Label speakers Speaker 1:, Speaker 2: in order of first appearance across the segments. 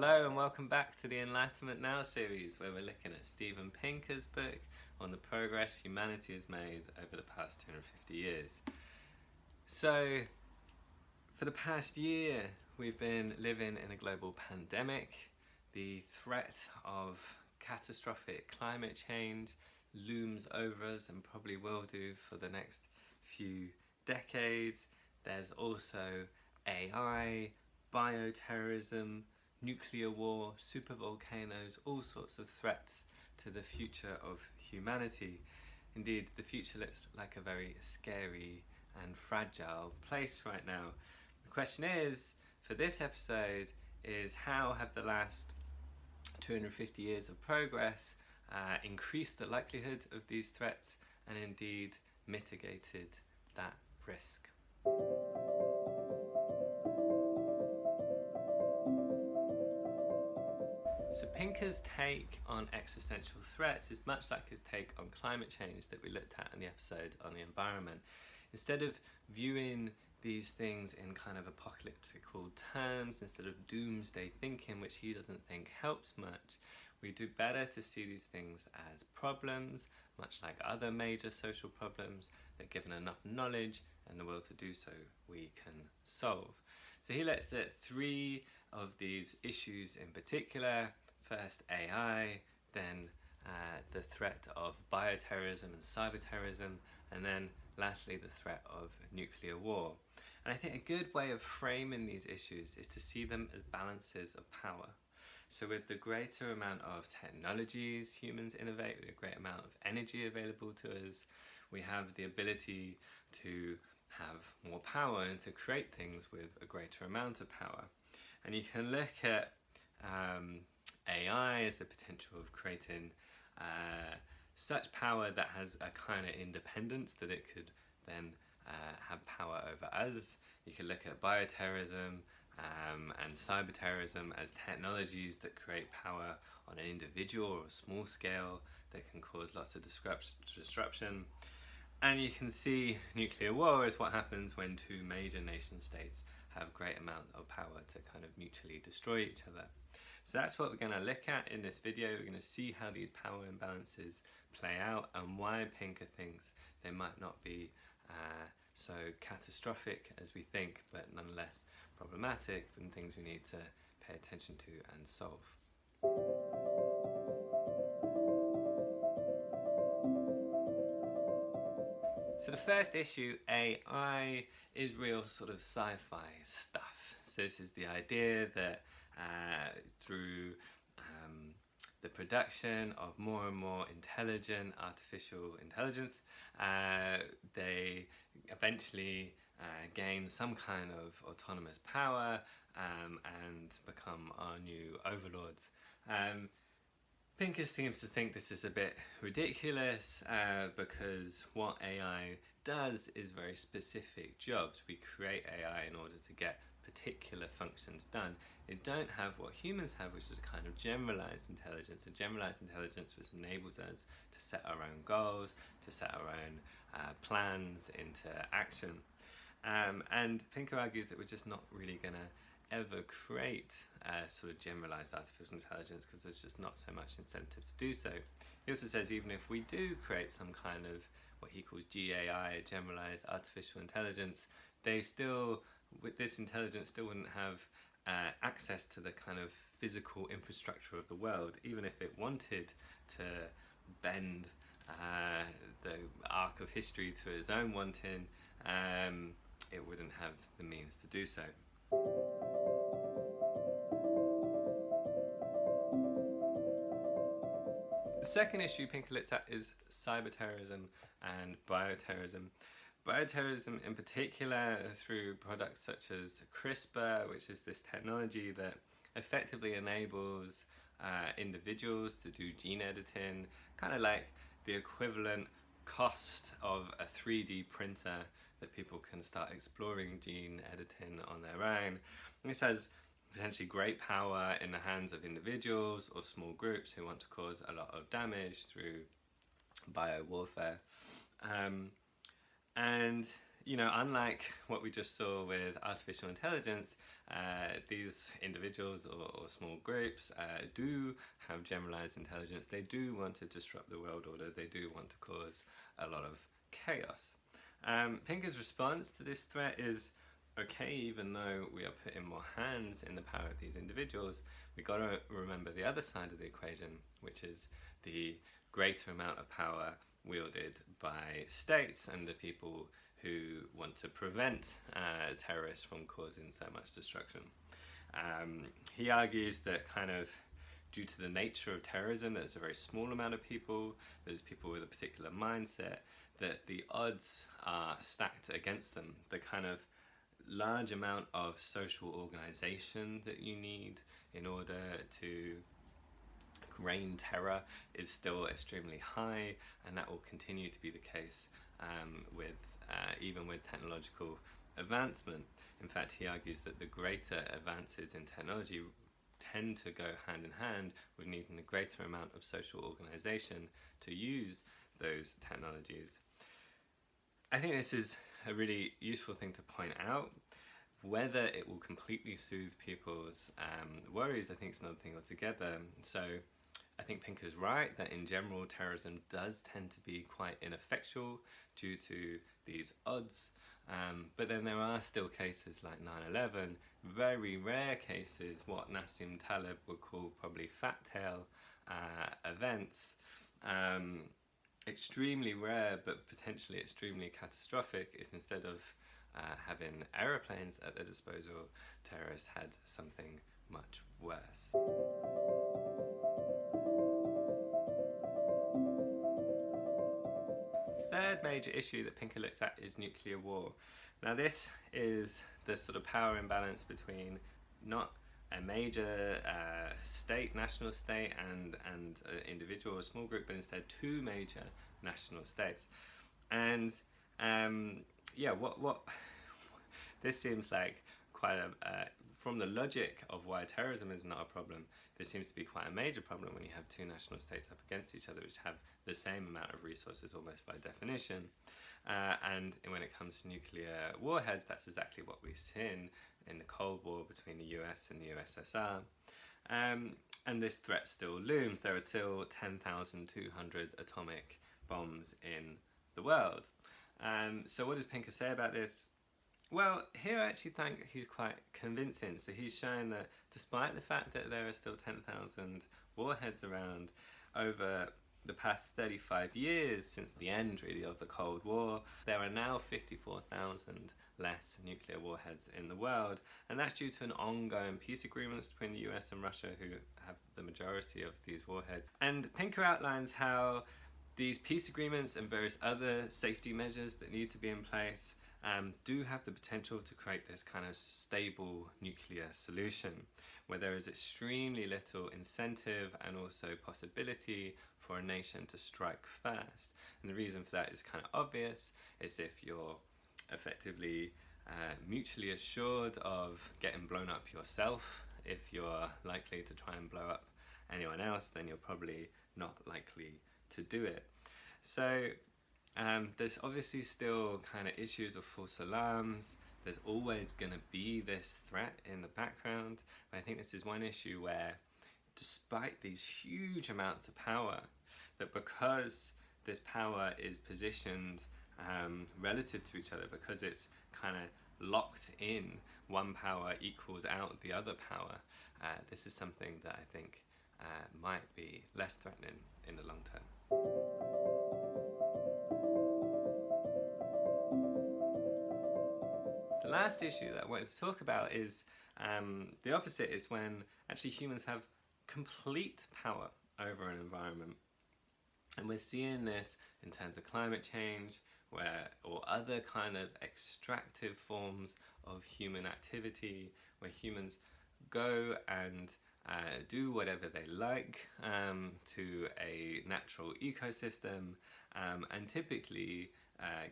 Speaker 1: Hello and welcome back to the Enlightenment Now series, where we're looking at Steven Pinker's book on the progress humanity has made over the past 250 years. So, for the past year, we've been living in a global pandemic. The threat of catastrophic climate change looms over us and probably will do for the next few decades. There's also AI, bioterrorism, nuclear war, supervolcanoes, all sorts of threats to the future of humanity. Indeed, the future looks like a very scary and fragile place right now. The question is, for this episode, is how have the last 250 years of progress increased the likelihood of these threats and indeed mitigated that risk? So Pinker's take on existential threats is much like his take on climate change that we looked at in the episode on the environment. Instead of viewing these things in kind of apocalyptical terms, instead of doomsday thinking, which he doesn't think helps much, we do better to see these things as problems, much like other major social problems, that given enough knowledge and the will to do so, we can solve. So he looks at three of these issues in particular. First AI, then the threat of bioterrorism and cyberterrorism, and then lastly the threat of nuclear war. And I think a good way of framing these issues is to see them as balances of power. So with the greater amount of technologies humans innovate, with a great amount of energy available to us, we have the ability to have more power and to create things with a greater amount of power. And you can look at AI as the potential of creating such power that has a kind of independence that it could then have power over us. You can look at bioterrorism and cyberterrorism as technologies that create power on an individual or a small scale that can cause lots of disruption. And you can see nuclear war as what happens when two major nation states have great amount of power to kind of mutually destroy each other. So that's what we're going to look at in this video. We're going to see how these power imbalances play out and why Pinker thinks they might not be so catastrophic as we think, but nonetheless problematic and things we need to pay attention to and solve. So the first issue, AI, is real sort of sci-fi stuff. So this is the idea that through the production of more and more intelligent artificial intelligence, they eventually gain some kind of autonomous power and become our new overlords. Pinker seems to think this is a bit ridiculous because what AI does is very specific jobs. We create AI in order to get particular functions done. It don't have what humans have, which is a kind of generalized intelligence. A generalized intelligence which enables us to set our own goals, to set our own plans into action. And Pinker argues that we're just not really going to ever create sort of generalized artificial intelligence because there's just not so much incentive to do so. He also says even if we do create some kind of what he calls GAI, generalized artificial intelligence, they still, with this intelligence, still wouldn't have access to the kind of physical infrastructure of the world. Even if it wanted to bend the arc of history to its own wanting, it wouldn't have the means to do so. The second issue Pinker looks at is cyberterrorism and bioterrorism. Bioterrorism in particular through products such as CRISPR, which is this technology that effectively enables individuals to do gene editing, kind of like the equivalent cost of a 3D printer that people can start exploring gene editing on their own. And this has potentially great power in the hands of individuals or small groups who want to cause a lot of damage through biowarfare. And you know, unlike what we just saw with artificial intelligence, these individuals or small groups do have generalized intelligence. They do want to disrupt the world order. They do want to cause a lot of chaos. Pinker's response to this threat is, okay, even though we are putting more hands in the power of these individuals, we got to remember the other side of the equation, which is the greater amount of power wielded by states and the people who want to prevent terrorists from causing so much destruction. He argues that kind of due to the nature of terrorism, there's a very small amount of people, there's people with a particular mindset, that the odds are stacked against them. The kind of large amount of social organization that you need in order to reign terror is still extremely high, and that will continue to be the case even with technological advancement. In fact, he argues that the greater advances in technology tend to go hand in hand with needing a greater amount of social organization to use those technologies. I think this is a really useful thing to point out. Whether it will completely soothe people's worries, I think is another thing altogether. So I think Pinker's right that in general terrorism does tend to be quite ineffectual due to these odds, but then there are still cases like 9/11, very rare cases, what Nassim Taleb would call probably fat tail events, extremely rare but potentially extremely catastrophic if instead of having aeroplanes at their disposal, terrorists had something much worse. The third major issue that Pinker looks at is nuclear war. Now this is the sort of power imbalance between not a major state, national state, and individual or small group, but instead two major national states. And yeah, what this seems like quite a from the logic of why terrorism is not a problem, this seems to be quite a major problem when you have two national states up against each other which have the same amount of resources almost by definition. And when it comes to nuclear warheads, that's exactly what we've seen in the Cold War between the US and the USSR. And this threat still looms. There are still 10,200 atomic bombs in the world. So what does Pinker say about this? Well, here I actually think he's quite convincing. So he's shown that despite the fact that there are still 10,000 warheads around, over the past 35 years since the end really of the Cold War, there are now 54,000 less nuclear warheads in the world, and that's due to an ongoing peace agreements between the US and Russia, who have the majority of these warheads. And Pinker outlines how these peace agreements and various other safety measures that need to be in place do have the potential to create this kind of stable nuclear solution where there is extremely little incentive and also possibility for a nation to strike first. And the reason for that is kind of obvious. It's if you're effectively mutually assured of getting blown up yourself. If you're likely to try and blow up anyone else, then you're probably not likely to do it. So there's obviously still kind of issues of false alarms. There's always going to be this threat in the background. But I think this is one issue where, despite these huge amounts of power, that because this power is positioned relative to each other, because it's kind of locked in, one power equals out the other power, this is something that I think might be less threatening in the long term. The last issue that I wanted to talk about is the opposite, is when actually humans have complete power over an environment. And we're seeing this in terms of climate change, or other kind of extractive forms of human activity, where humans go and do whatever they like to a natural ecosystem and typically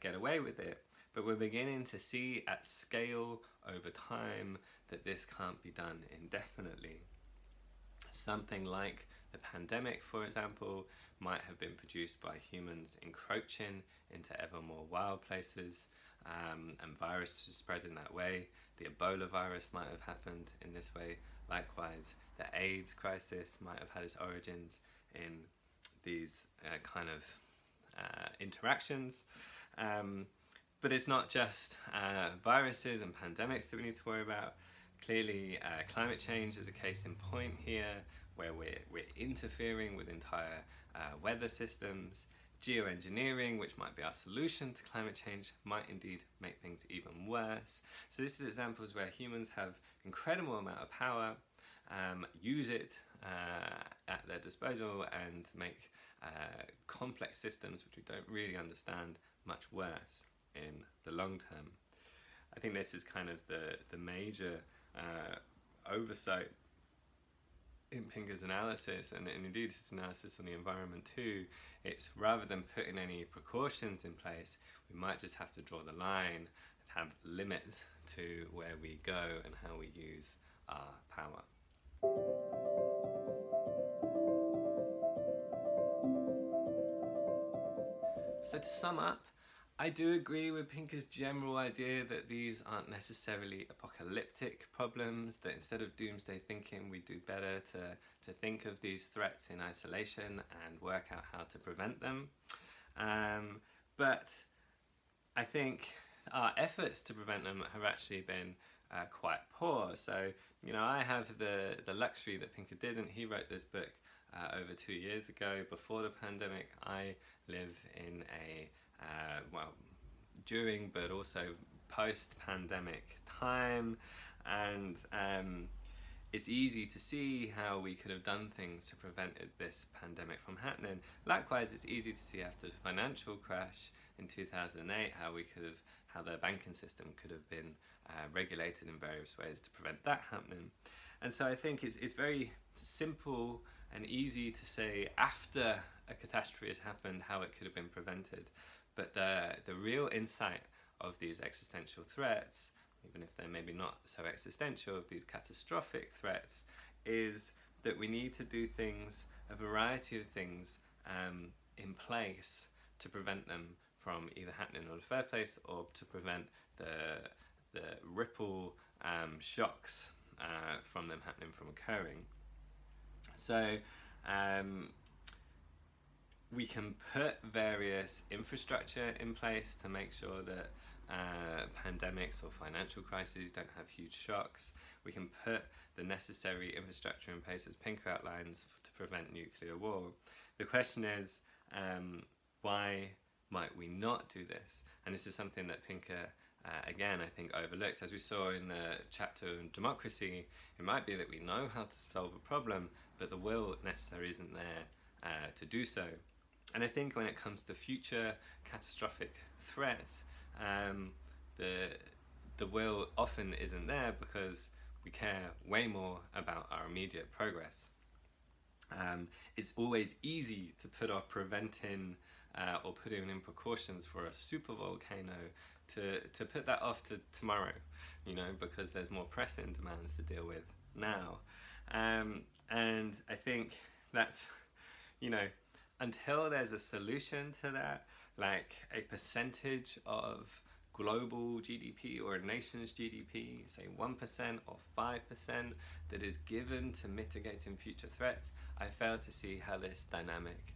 Speaker 1: get away with it. But we're beginning to see at scale over time that this can't be done indefinitely. Something like the pandemic, for example, might have been produced by humans encroaching into ever more wild places and viruses spread in that way. The Ebola virus might have happened in this way. Likewise, the AIDS crisis might have had its origins in these kind of interactions. But it's not just viruses and pandemics that we need to worry about. Clearly, climate change is a case in point here, where we're interfering with entire weather systems. Geoengineering, which might be our solution to climate change, might indeed make things even worse. So this is examples where humans have incredible amount of power, use it at their disposal, and make complex systems which we don't really understand much worse in the long term. I think this is kind of the major oversight in Pinker's analysis, and indeed his analysis on the environment too. It's rather than putting any precautions in place, we might just have to draw the line, have limits to where we go and how we use our power. So to sum up, I do agree with Pinker's general idea that these aren't necessarily apocalyptic problems, that instead of doomsday thinking, we do better to think of these threats in isolation and work out how to prevent them. But I think our efforts to prevent them have actually been quite poor. So, you know, I have the luxury that Pinker didn't. He wrote this book over 2 years ago, before the pandemic. I live in a well, during but also post-pandemic time, and it's easy to see how we could have done things to prevent this pandemic from happening. Likewise, it's easy to see after the financial crash in 2008 how the banking system could have been regulated in various ways to prevent that happening. And so I think it's very simple and easy to say after a catastrophe has happened how it could have been prevented. But the real insight of these existential threats, even if they're maybe not so existential, of these catastrophic threats, is that we need to do things, a variety of things, in place to prevent them from either happening in the first place, or to prevent the ripple shocks from them happening, from occurring. So we can put various infrastructure in place to make sure that pandemics or financial crises don't have huge shocks. We can put the necessary infrastructure in place, as Pinker outlines, to prevent nuclear war. The question is, why might we not do this? And this is something that Pinker, again, I think overlooks. As we saw in the chapter on democracy, it might be that we know how to solve a problem, but the will necessarily isn't there to do so. And I think when it comes to future catastrophic threats, the will often isn't there because we care way more about our immediate progress. It's always easy to put off preventing or putting in precautions for a super volcano, to put that off to tomorrow, you know, because there's more pressing demands to deal with now. And I think that's, you know, until there's a solution to that, like a percentage of global GDP or a nation's GDP, say 1% or 5%, that is given to mitigating future threats, I fail to see how this dynamic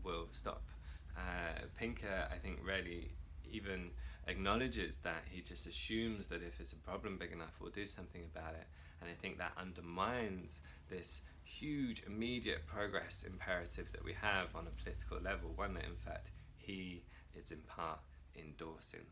Speaker 1: will stop. Pinker, I think, rarely even acknowledges that. He just assumes that if it's a problem big enough, we'll do something about it. And I think that undermines this huge immediate progress imperative that we have on a political level, one that in fact he is in part endorsing.